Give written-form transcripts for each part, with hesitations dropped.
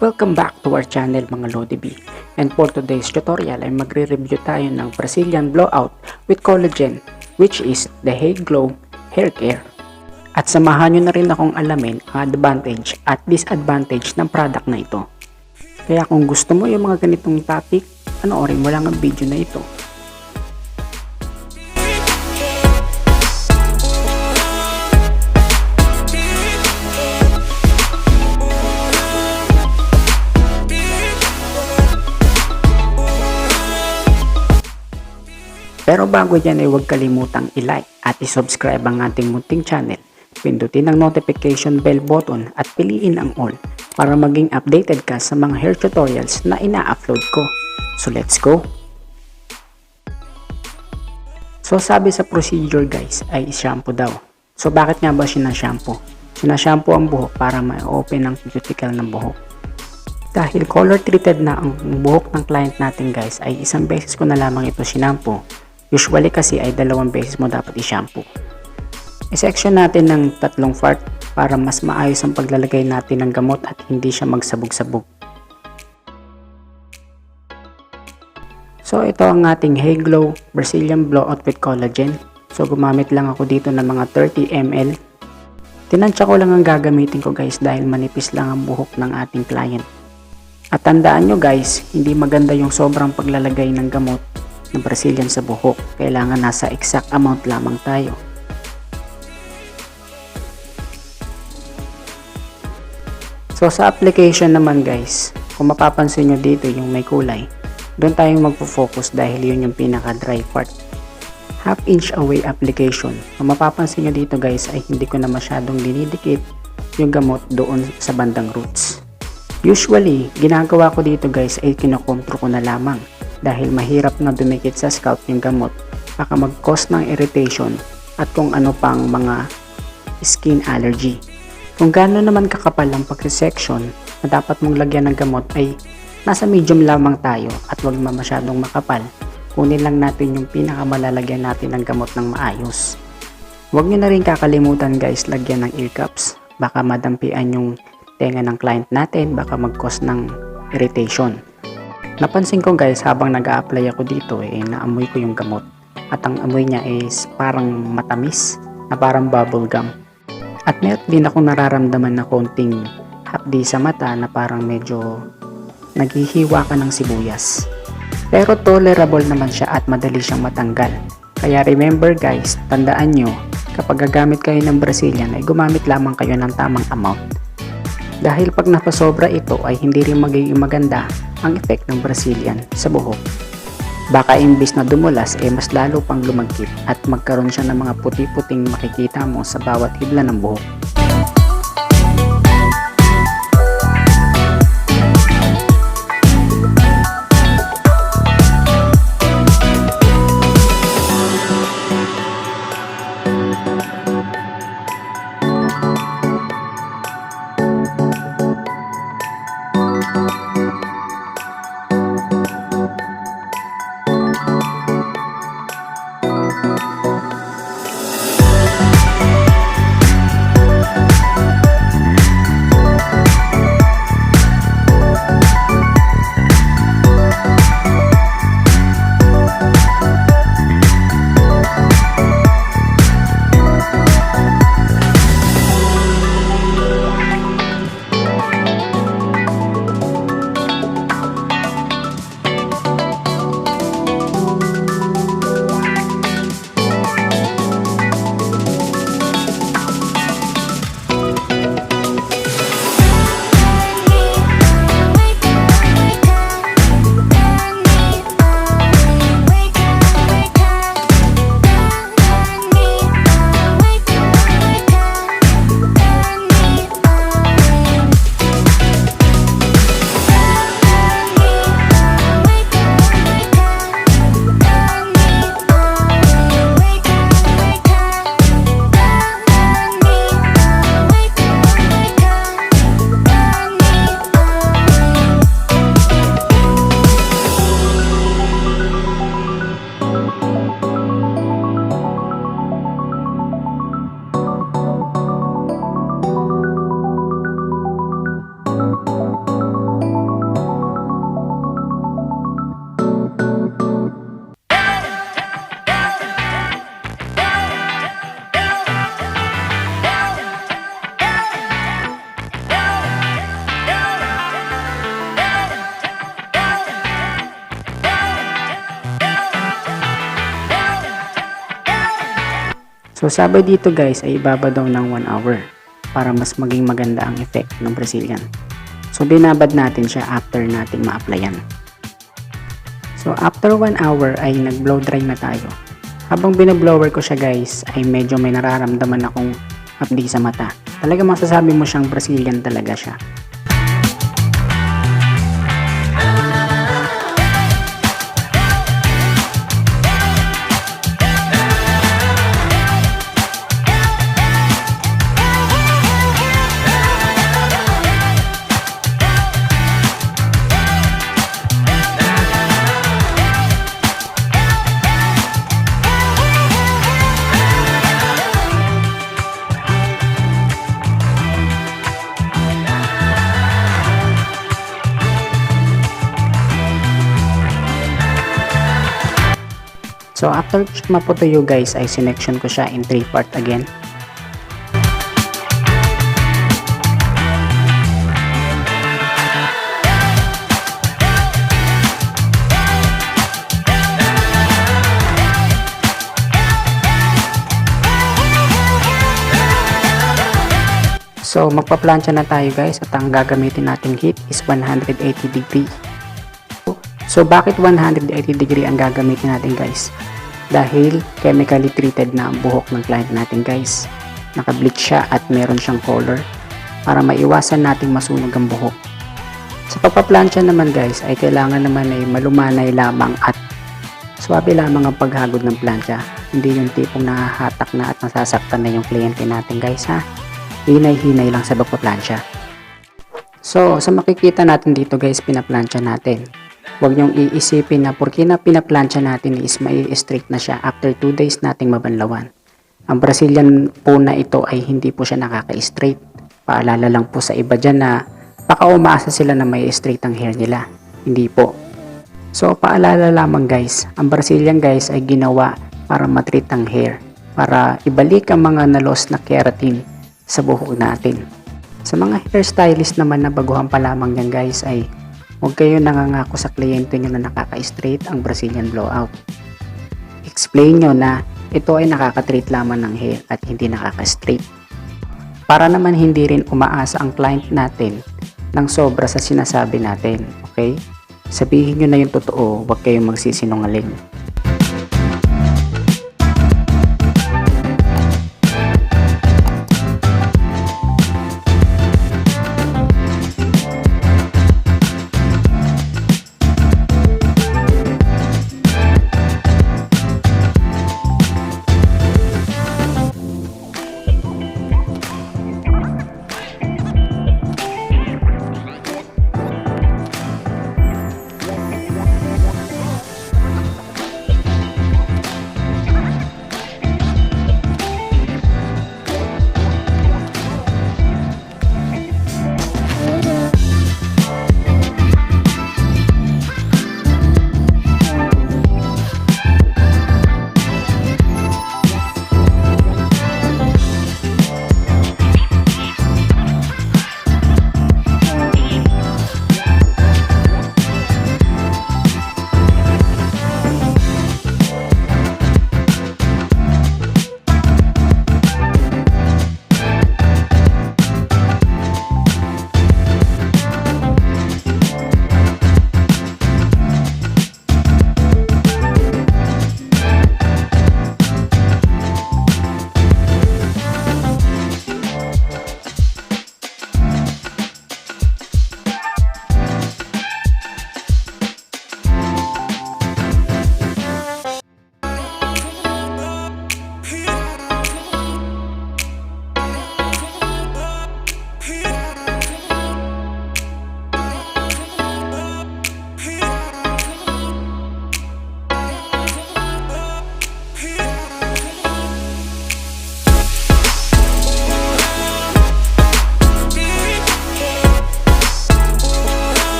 Welcome back to our channel mga Lodi. And for today's tutorial ay magre-review tayo ng Brazilian blowout with collagen, which is the Hair Glow Hair Care. At samahan nyo na rin akong alamin ang advantage at disadvantage ng product na ito. Kaya kung gusto mo yung mga ganitong topic, panoorin mo lang ang video na ito. Pero bago yan ay huwag kalimutang i-like at i-subscribe ang ating munting channel. Pindutin ang notification bell button at piliin ang all para maging updated ka sa mga hair tutorials na ina-upload ko. So let's go! So sabi sa procedure guys ay shampoo daw. So bakit nga ba sinashampoo? Sinashampoo ang buhok para ma-open ang cuticle ng buhok. Dahil color treated na ang buhok ng client natin guys ay isang beses ko na lamang ito sinampoo. Usually kasi ay 2 beses mo dapat i-shampoo. I-section natin ng 3 part para mas maayos ang paglalagay natin ng gamot at hindi siya magsabog-sabog. So ito ang ating Hair Glow Brazilian Blowout with Collagen. So gumamit lang ako dito ng mga 30 ml. Tinansya ko lang ang gagamitin ko guys dahil manipis lang ang buhok ng ating client. At tandaan nyo guys, hindi maganda yung sobrang paglalagay ng gamot ng Brazilian sa buhok. Kailangan nasa exact amount lamang tayo. So sa application naman guys, kung mapapansin nyo dito yung may kulay, doon tayong magpo-focus dahil yun yung pinaka dry part. Half inch away application. Kung mapapansin nyo dito guys ay hindi ko na masyadong dinidikit yung gamot doon sa bandang roots. Usually, ginagawa ko dito guys ay kinokontro ko na lamang. Dahil mahirap na dumikit sa scalp yung gamot, baka mag-cause ng irritation at kung ano pang mga skin allergy. Kung gaano naman kakapal ang pag-section na dapat mong lagyan ng gamot ay nasa medium lamang tayo at wag masyadong makapal. Kunin lang natin yung pinakamalalagyan natin ng gamot ng maayos. Huwag nyo na rin kakalimutan guys lagyan ng ear cups. Baka madampian yung tenga ng client natin, baka mag-cause ng irritation. Napansin ko guys habang nag-a-apply ako dito naamoy ko yung gamot at ang amoy niya is parang matamis na parang bubble gum. At meron din ako nararamdaman na konting hapdi sa mata na parang medyo naghihiwa ka ng sibuyas. Pero tolerable naman siya at madali siyang matanggal. Kaya remember guys, tandaan nyo kapag gagamit kayo ng Brazilian ay gumamit lamang kayo ng tamang amount. Dahil pag napasobra ito ay hindi rin magiging maganda ang effect ng Brazilian sa buhok. Baka imbis na dumulas mas lalo pang lumagkit at magkaroon siya ng mga puti-puting makikita mo sa bawat hibla ng buhok. So sabi dito guys ay ibaba daw ng 1 hour para mas maging maganda ang effect ng Brazilian. So binabad natin siya after natin ma-applyan. So after 1 hour ay nag-blow dry na tayo. Habang binablower ko siya guys ay medyo may nararamdaman akong hapdi sa mata. Talaga masasabi mo siyang Brazilian talaga siya. So after maputuyo guys ay sinection ko siya in 3 part again. So magpa-plancha na tayo guys at ang gagamitin nating heat is 180 degree. So bakit 180 degree ang gagamitin natin guys? Dahil chemically treated na ang buhok ng client natin guys. Naka-bleach siya at meron siyang color para maiwasan nating masunog ang buhok. Sa pagpa-plancha naman guys ay kailangan naman ay malumanay lamang at swabe lamang ang paghagod ng plancha. Hindi yung tipong nahahatak na at nasasaktan na yung kliyente natin guys ha. Hinay-hinay lang sa pagpa-plancha. So sa makikita natin dito guys pinaplancha natin. Huwag niyong iisipin na porque na pinaplansya natin is mai-straight na siya after 2 days nating mabanlawan. Ang Brazilian po na ito ay hindi po siya nakaka-straight. Paalala lang po sa iba dyan na baka umaasa sila na may straight ang hair nila. Hindi po. So paalala lamang guys, ang Brazilian guys ay ginawa para matreat ang hair. Para ibalik ang mga na-lost na keratin sa buhok natin. Sa mga hairstylist naman na baguhan pa lamang yan guys ay huwag kayo nangangako sa kliyente nyo na nakaka-straight ang Brazilian blowout. Explain nyo na ito ay nakaka-treat lamang ng hair at hindi nakaka-straight. Para naman hindi rin umaasa ang client natin ng sobra sa sinasabi natin. Okay? Sabihin nyo na yung totoo, huwag kayong magsisinungaling.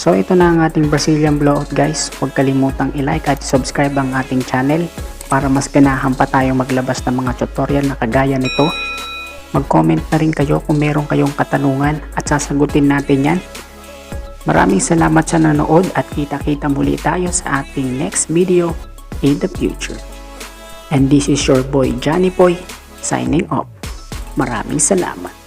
So ito na ang ating Brazilian blowout guys. Huwag kalimutang i-like at subscribe ang ating channel para mas ganahan pa tayong maglabas ng mga tutorial na kagaya nito. Mag-comment na rin kayo kung meron kayong katanungan at sasagutin natin yan. Maraming salamat sa nanood at kita-kita muli tayo sa ating next video in the future. And this is your boy Johnny Boy signing off. Maraming salamat.